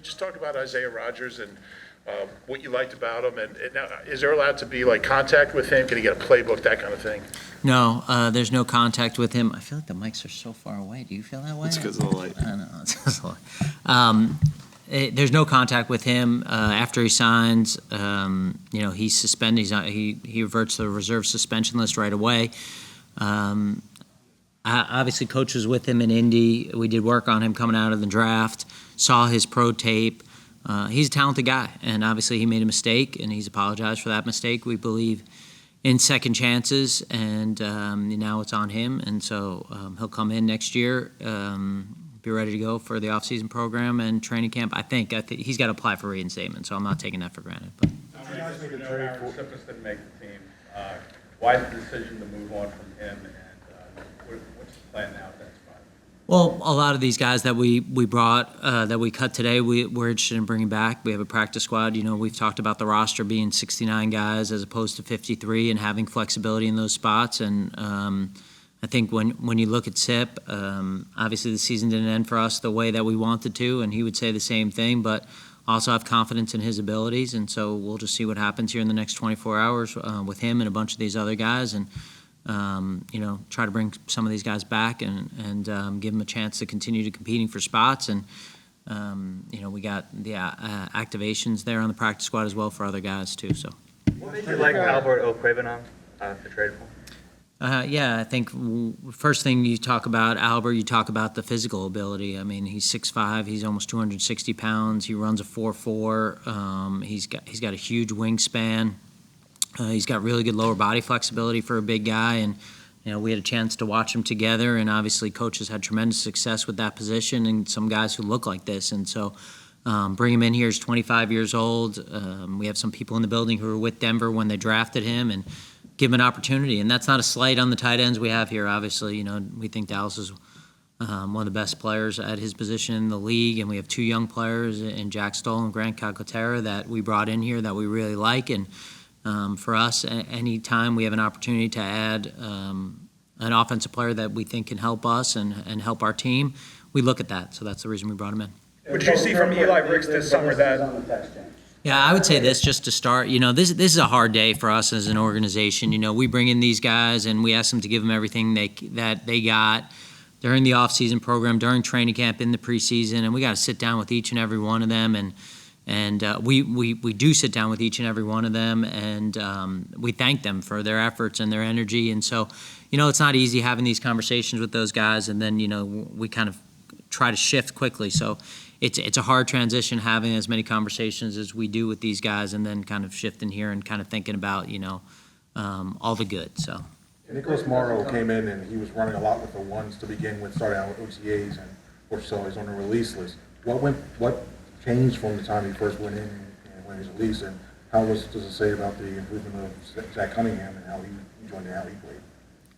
just talk about Isaiah Rodgers and what you liked about him? And now, is there allowed to be like contact with him? Can he get a playbook, that kind of thing? No, there's no contact with him. I feel like the mics are so far away. Do you feel that way? It's because of the light. I don't know. It's because of the light. There's no contact with him after he signs. He's suspended. He reverts to the reserve suspension list right away. Obviously, coach was with him in Indy. We did work on him coming out of the draft. Saw his pro tape. He's a talented guy, and obviously he made a mistake, and he's apologized for that mistake. We believe in second chances, and now it's on him, and so he'll come in next year, be ready to go for the off-season program and training camp. I think he's got to apply for reinstatement, so I'm not taking that for granted. But Recipients didn't make the team. Why the decision to move on from him, and what's the plan now at that spot? Well, a lot of these guys that we brought, that we cut today, we're interested in bringing back. We have a practice squad. We've talked about the roster being 69 guys as opposed to 53 and having flexibility in those spots. And I think when you look at Sip, obviously the season didn't end for us the way that we wanted to, and he would say the same thing, but also have confidence in his abilities. And so we'll just see what happens here in the next 24 hours with him and a bunch of these other guys. And try to bring some of these guys back and give them a chance to continue to competing for spots. And, we got the activations there on the practice squad as well for other guys too. So. What made you like Albert Okwuegbunam for trade for? I think first thing you talk about Albert, you talk about the physical ability. I mean, he's 6'5", he's almost 260 pounds. He runs a 4.4. He's got a huge wingspan. He's got really good lower body flexibility for a big guy, and we had a chance to watch them together. And obviously, coaches had tremendous success with that position, and some guys who look like this. And so, bring him in here. He's 25 years old. We have some people in the building who were with Denver when they drafted him, and give him an opportunity. And that's not a slight on the tight ends we have here. Obviously, we think Dallas is one of the best players at his position in the league, and we have two young players in Jack Stoll and Grant Calcaterra that we brought in here that we really like. And for us, any time we have an opportunity to add an offensive player that we think can help us and help our team, we look at that. So that's the reason we brought him in. What did you see from Eli Ricks this summer that? Yeah, I would say this just to start. This is a hard day for us as an organization. We bring in these guys and we ask them to give them everything that they got during the off-season program, during training camp, in the preseason, and we got to sit down with each and every one of them and we do sit down with each and every one of them, and we thank them for their efforts and their energy. And so, it's not easy having these conversations with those guys, and then, we kind of try to shift quickly. So it's a hard transition having as many conversations as we do with these guys, and then kind of shifting here and kind of thinking about, all the good. So. Nicholas Morrow came in and he was running a lot with the ones to begin with, starting out with OTAs, or so he's on the release list. What changed from the time he first went in and when he was released, and does it say about the improvement of Zach Cunningham and how he joined and how he played?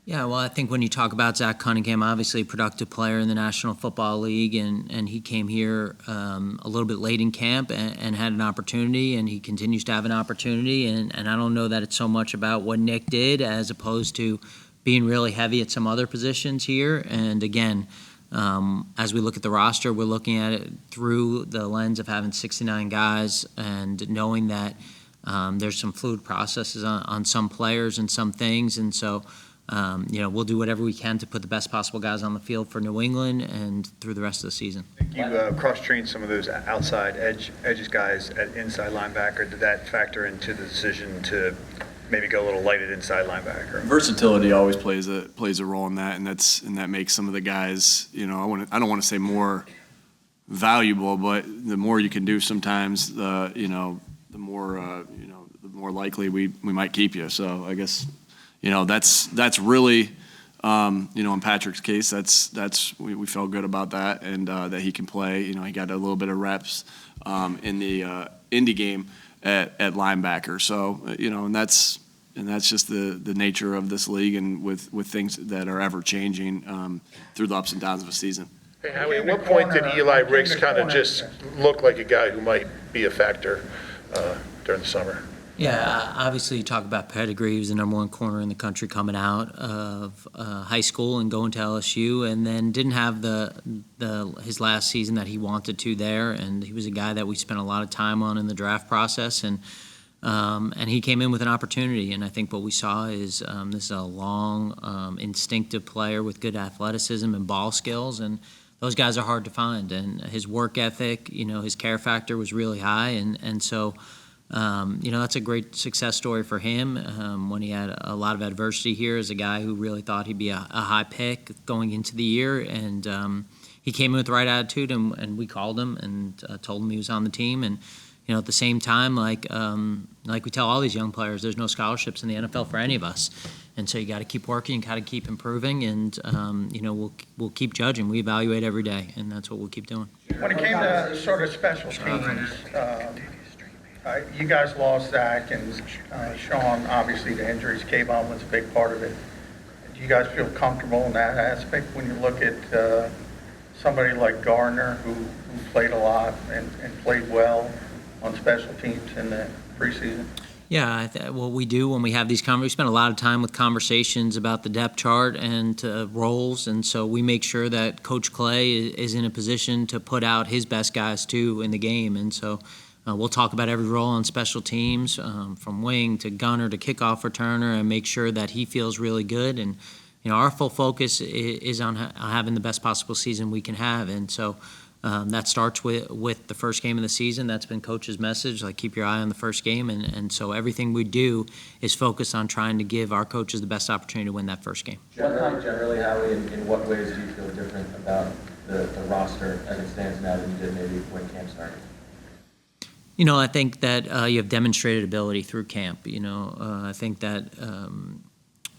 Yeah, well, I think when you talk about Zach Cunningham, obviously a productive player in the National Football League, and he came here a little bit late in camp and had an opportunity, and he continues to have an opportunity, and I don't know that it's so much about what Nick did as opposed to being really heavy at some other positions here. And again, as we look at the roster, we're looking at it through the lens of having 69 guys and knowing that there's some fluid processes on some players and some things, and so we'll do whatever we can to put the best possible guys on the field for New England and through the rest of the season. You cross-trained some of those outside edges guys at inside linebacker. Did that factor into the decision to maybe go a little light at inside linebacker? Versatility always plays a role in that, and that makes some of the guys, I don't want to say more valuable, but the more you can do sometimes, the more likely we might keep you. So I guess. That's really, in Patrick's case, we felt good about that, and that he can play. He got a little bit of reps in the Indy game at linebacker. So, and that's just the nature of this league, and with things that are ever changing through the ups and downs of a season. Hey, Howie, at what point did Eli Ricks kind of just look like a guy who might be a factor during the summer? Yeah, obviously you talk about pedigree. He was the number one corner in the country coming out of high school and going to LSU, and then didn't have his last season that he wanted to there. And he was a guy that we spent a lot of time on in the draft process, and he came in with an opportunity. And I think what we saw is this is a long, instinctive player with good athleticism and ball skills, and those guys are hard to find. And his work ethic, his care factor was really high, and so. That's a great success story for him when he had a lot of adversity here as a guy who really thought he'd be a high pick going into the year. And he came in with the right attitude, and we called him and told him he was on the team. And, at the same time, like we tell all these young players, there's no scholarships in the NFL for any of us. And so you got to keep working, got to keep improving, and, we'll keep judging. We evaluate every day, and that's what we'll keep doing. When it came to sort of special teams, you guys lost Zach and Sean. Obviously, the injuries, K-Bomb was a big part of it. Do you guys feel comfortable in that aspect when you look at somebody like Gardner, who played a lot and played well on special teams in the preseason? Yeah, what we do when we have these conversations, we spend a lot of time with conversations about the depth chart and roles, and so we make sure that Coach Clay is in a position to put out his best guys, too, in the game. And so we'll talk about every role on special teams, from wing to gunner to kickoff returner, and make sure that he feels really good. And, our full focus is on having the best possible season we can have. And so that starts with the first game of the season. That's been Coach's message, like keep your eye on the first game. And so everything we do is focused on trying to give our coaches the best opportunity to win that first game. Generally, Howie, in what ways do you feel different about the roster as it stands now than you did maybe when camp started? I think that you have demonstrated ability through camp. I think that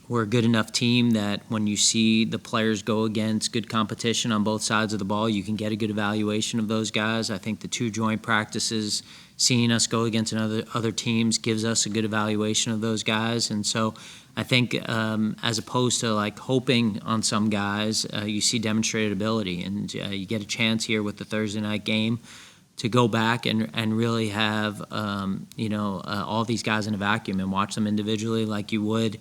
we're a good enough team that when you see the players go against good competition on both sides of the ball, you can get a good evaluation of those guys. I think the 2 joint practices, seeing us go against other teams, gives us a good evaluation of those guys. And so I think as opposed to like hoping on some guys, you see demonstrated ability. And you get a chance here with the Thursday night game to go back and really have, all these guys in a vacuum and watch them individually like you would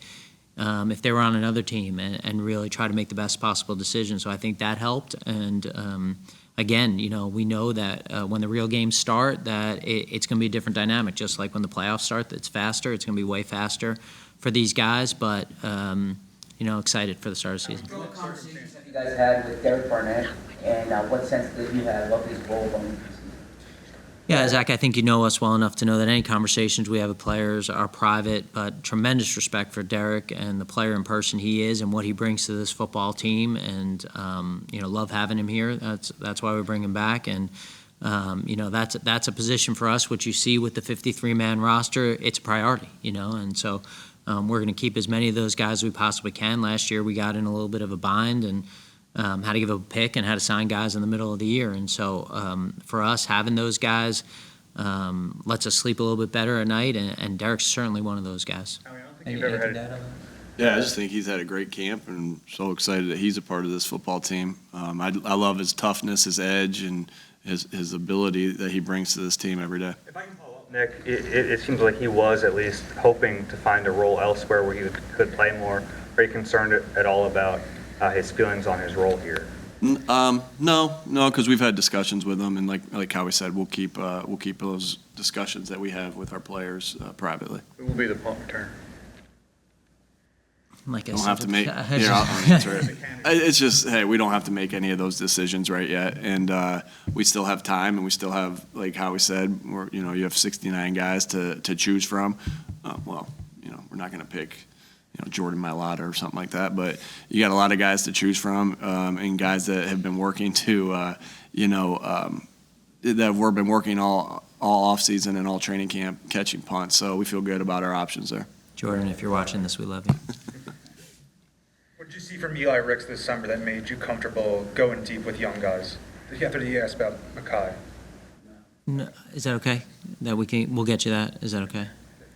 if they were on another team, and really try to make the best possible decision. So I think that helped. And again, we know that when the real games start, that it's going to be a different dynamic. Just like when the playoffs start, it's faster. It's going to be way faster for these guys. But excited for the start of the season. What conversations have you guys had with Derek Barnett, and what sense did he have of his role going into the season? Yeah, Zach, I think you know us well enough to know that any conversations we have with players are private, but tremendous respect for Derek and the player in person he is and what he brings to this football team, and love having him here. That's why we bring him back, and that's a position for us, which you see with the 53-man roster. It's a priority, and so we're going to keep as many of those guys as we possibly can. Last year we got in a little bit of a bind and how to give a pick and how to sign guys in the middle of the year. And so for us, having those guys lets us sleep a little bit better at night, and Derek's certainly one of those guys. I don't think you've ever had Yeah, I just think he's had a great camp, and so excited that he's a part of this football team. I love his toughness, his edge, and his ability that he brings to this team every day. If I can follow up, Nick, it seems like he was at least hoping to find a role elsewhere where he could play more. Are you concerned at all about his feelings on his role here? No, because we've had discussions with him, and like Howie said, we'll keep those discussions that we have with our players privately. Who will be the punt returner? Like I Don't said, have to make. I'll answer it. It's just, hey, we don't have to make any of those decisions right yet, and we still have time, and we still have, like Howie said, you have 69 guys to choose from. We're not going to pick Jordan Mailata or something like that, but you got a lot of guys to choose from, and guys that have been working that have been working all off season and all training camp catching punts. So we feel good about our options there. Jordan, if you're watching this, we love you. What did you see from Eli Ricks this summer that made you comfortable going deep with young guys? After you asked about Makai. No, is that okay? We'll get you that. Is that okay?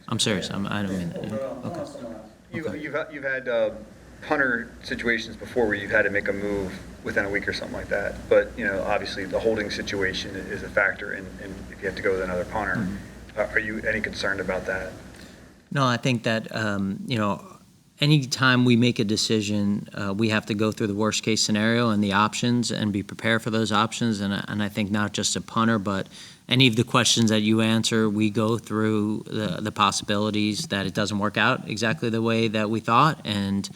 I'm serious. I don't mean that. Okay. You've had punter situations before where you've had to make a move within a week or something like that. But obviously the holding situation is a factor, and if you have to go with another punter, are you any concerned about that? No, I think that, anytime we make a decision, we have to go through the worst-case scenario and the options and be prepared for those options. And I think not just a punter, but any of the questions that you answer, we go through the possibilities that it doesn't work out exactly the way that we thought. And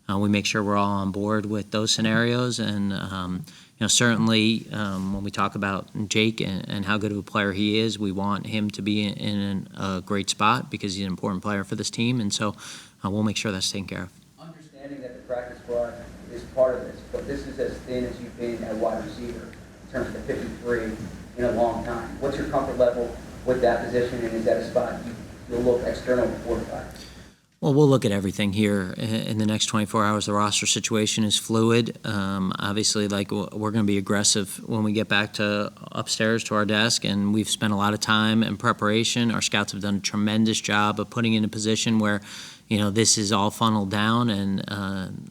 we make sure we're all on board with those scenarios. And, certainly when we talk about Jake and how good of a player he is, we want him to be in a great spot because he's an important player for this team. And so we'll make sure that's taken care of. Understanding that the practice squad is part of this, but this is as thin as you've been at wide receiver in terms of the 53 in a long time. What's your comfort level with that position, and is that a spot you'll look external before the fact? Well, we'll look at everything here in the next 24 hours. The roster situation is fluid. Obviously, we're going to be aggressive when we get back to upstairs to our desk, and we've spent a lot of time in preparation. Our scouts have done a tremendous job of putting in a position where, this is all funneled down, and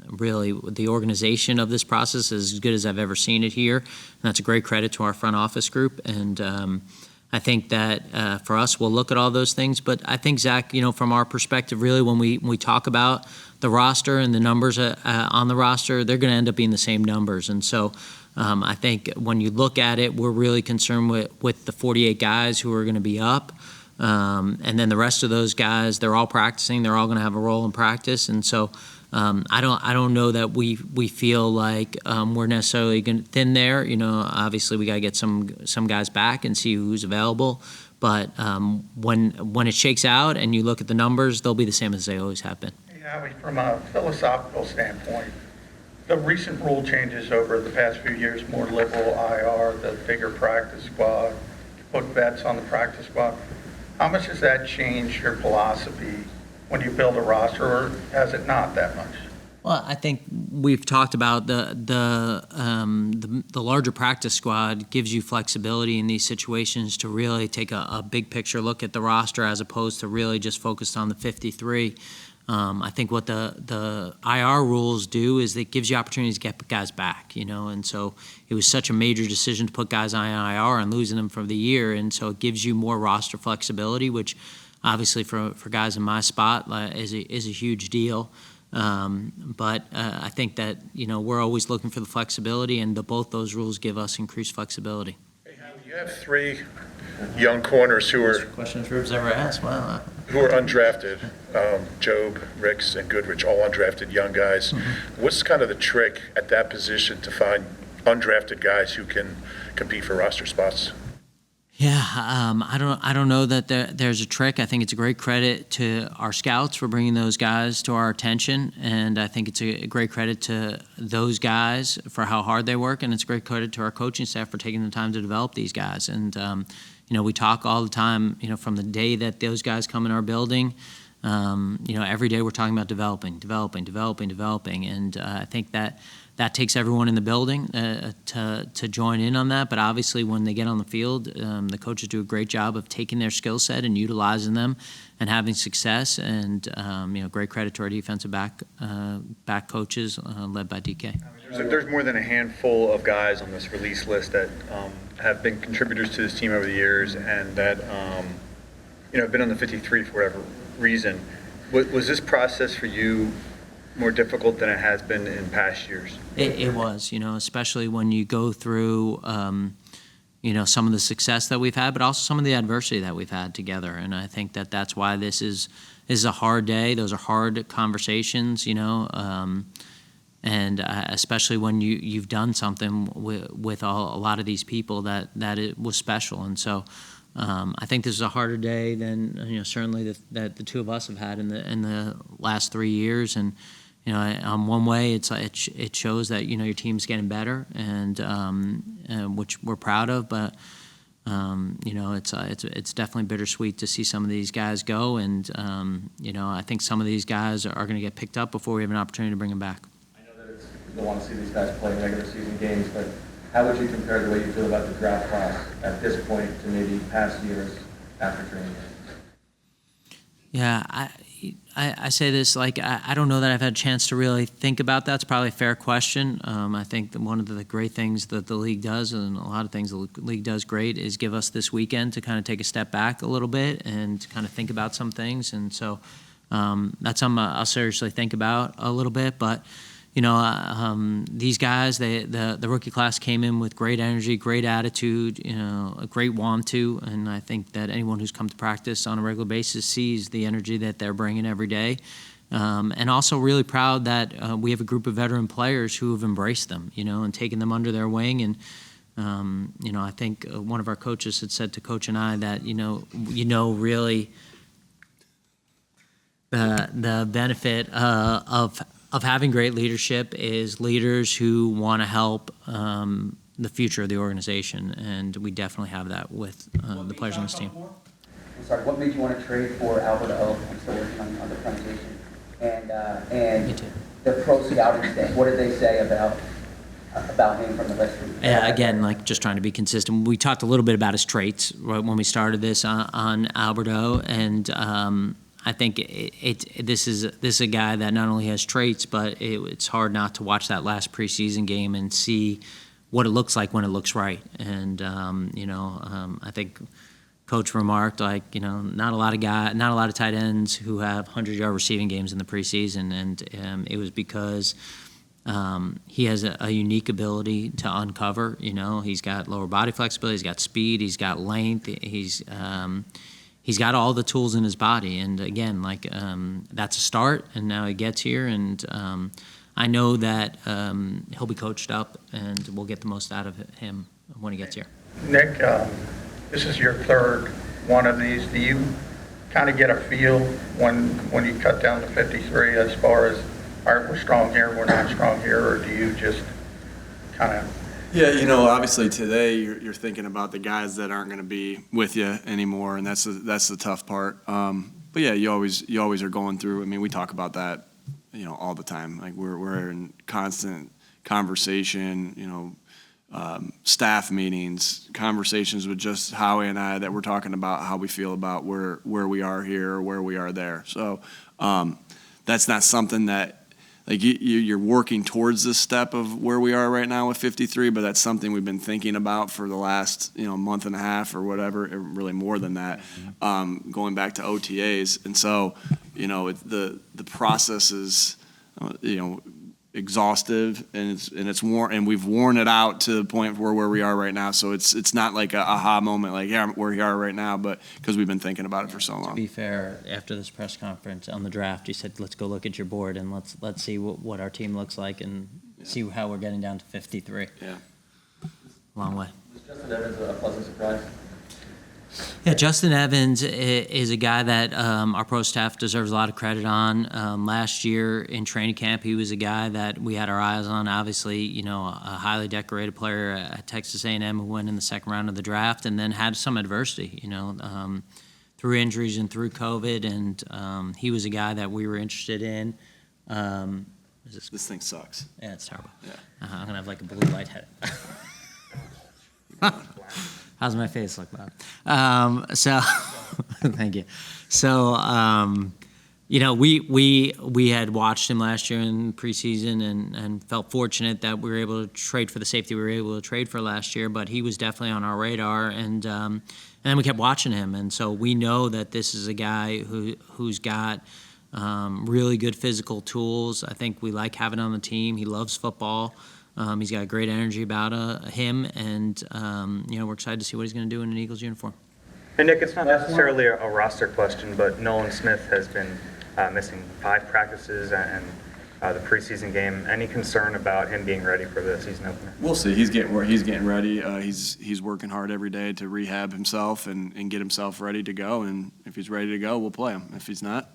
really the organization of this process is as good as I've ever seen it here. And that's a great credit to our front office group. And I think that for us, we'll look at all those things. But I think, Zach, from our perspective, really, when we talk about the roster and the numbers on the roster, they're going to end up being the same numbers. And so I think when you look at it, we're really concerned with the 48 guys who are going to be up. And then the rest of those guys, they're all practicing. They're all going to have a role in practice. And so I don't know that we feel like we're necessarily going to thin there. Obviously we got to get some guys back and see who's available. But when it shakes out and you look at the numbers, they'll be the same as they always have been. Hey, Howie, from a philosophical standpoint, the recent rule changes over the past few years, more liberal IR, the bigger practice squad, put vets on the practice squad. How much has that changed your philosophy when you build a roster, or has it not that much? Well, I think we've talked about the larger practice squad gives you flexibility in these situations to really take a big picture look at the roster as opposed to really just focused on the 53. I think what the IR rules do is it gives you opportunities to get guys back, and so it was such a major decision to put guys on IR and losing them for the year, and so it gives you more roster flexibility, which obviously for guys in my spot is a huge deal. But I think that, we're always looking for the flexibility, and both those rules give us increased flexibility. Hey, Howie, you have 3 young corners who are Questions Rubes ever asked? Wow. who are undrafted, Job, Ricks, and Goodrich, all undrafted young guys. Mm-hmm. What's kind of the trick at that position to find undrafted guys who can compete for roster spots? Yeah, I don't know that there's a trick. I think it's a great credit to our scouts for bringing those guys to our attention, and I think it's a great credit to those guys for how hard they work, and it's a great credit to our coaching staff for taking the time to develop these guys. And we talk all the time, from the day that those guys come in our building, every day we're talking about developing, and I think that takes everyone in the building to join in on that. But obviously, when they get on the field, the coaches do a great job of taking their skill set and utilizing them and having success. And great credit to our defensive back coaches led by DK. There's more than a handful of guys on this release list that have been contributors to this team over the years and that have been on the 53 for whatever reason. Was this process for you more difficult than it has been in past years? It was, especially when you go through, some of the success that we've had, but also some of the adversity that we've had together. And I think that's why this is a hard day. Those are hard conversations, and especially when you've done something with a lot of these people that it was special. And so I think this is a harder day than certainly that the two of us have had in the last 3 years. And one way it shows that your team's getting better, and which we're proud of. But it's definitely bittersweet to see some of these guys go, and I think some of these guys are going to get picked up before we have an opportunity to bring them back. I know that you don't want to see these guys play regular season games, but how would you compare the way you feel about the draft class at this point to maybe past years after training? Yeah, I say this, like, I don't know that I've had a chance to really think about that. It's probably a fair question. I think that one of the great things that the league does, and a lot of things the league does great, is give us this weekend to kind of take a step back a little bit and kind of think about some things. And so that's something I'll seriously think about a little bit. But, you know, these guys, the rookie class came in with great energy, great attitude, you know, a great want to, and I think that anyone who's come to practice on a regular basis sees the energy that they're bringing every day. And also really proud that we have a group of veteran players who have embraced them, you know, and taken them under their wing. And, you know, I think one of our coaches had said to Coach and I that, you know, really the benefit of having great leadership is leaders who want to help the future of the organization, and we definitely have that with the players on this team. I'm sorry, what made you want to trade for Albert O? I'm still working on the pronunciation. And the pro scouting thing, what did they say about him from the list? Yeah, again, like just trying to be consistent. We talked a little bit about his traits right when we started this on Albert O, and I think this is a guy that not only has traits, but it's hard not to watch that last preseason game and see what it looks like when it looks right. And you know, I think Coach remarked, like, you know, not a lot of tight ends who have 100-yard receiving games in the preseason, and it was because he has a unique ability to uncover. You know, he's got lower body flexibility, he's got speed, he's got length, he's got all the tools in his body, and again, like that's a start, and now he gets here, and I know that he'll be coached up, and we'll get the most out of him when he gets here. Nick, this is your third one of these. Do you kind of get a feel when you cut down to 53 as far as, all right, we're strong here, we're not strong here, or do you just kind of? Yeah, you know, obviously today you're thinking about the guys that aren't going to be with you anymore, and that's the tough part. But yeah, you always are going through. I mean, we talk about that, you know, all the time. Like we're in constant conversation, you know, staff meetings, conversations with just Howie and I that we're talking about how we feel about where we are here or where we are there. So that's not something that. Like you're working towards this step of where we are right now with 53, but that's something we've been thinking about for the last month and a half or whatever, really more than that, going back to OTAs. And so, you know, the process is, exhaustive, and we've worn it out to the point where we are right now. So it's not like a aha moment, like, yeah, where we are right now, but because we've been thinking about it for so long. To be fair, after this press conference on the draft, you said, let's go look at your board and let's see what our team looks like and see how we're getting down to 53. Yeah. Long way. Was Justin Evans a pleasant surprise? Yeah, Justin Evans is a guy that our pro staff deserves a lot of credit on. Last year in training camp, he was a guy that we had our eyes on. Obviously, you know, a highly decorated player at Texas A&M who went in the second round of the draft and then had some adversity, you know, through injuries and through COVID. And he was a guy that we were interested in. This thing sucks. Yeah, it's terrible. Yeah. I'm going to have like a blue light head. How's my face look, Bob? So, thank you. So, you know, we had watched him last year in preseason and felt fortunate that we were able to trade for the safety we were able to trade for last year, but he was definitely on our radar, and then we kept watching him, and so we know that this is a guy who's got really good physical tools. I think we like having him on the team. He loves football. He's got great energy about him, and you know, we're excited to see what he's going to do in an Eagles uniform. And Nick, it's not necessarily a roster question, but Nolan Smith has been missing 5 practices and the preseason game. Any concern about him being ready for the season opener? We'll see. He's getting ready. He's working hard every day to rehab himself and get himself ready to go. And if he's ready to go, we'll play him. If he's not,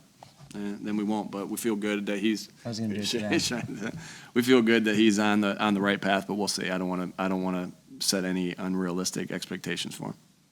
then we won't. But we feel good that he's. I was going to do it today. We feel good that he's on the right path, but we'll see. I don't want to set any unrealistic expectations for him.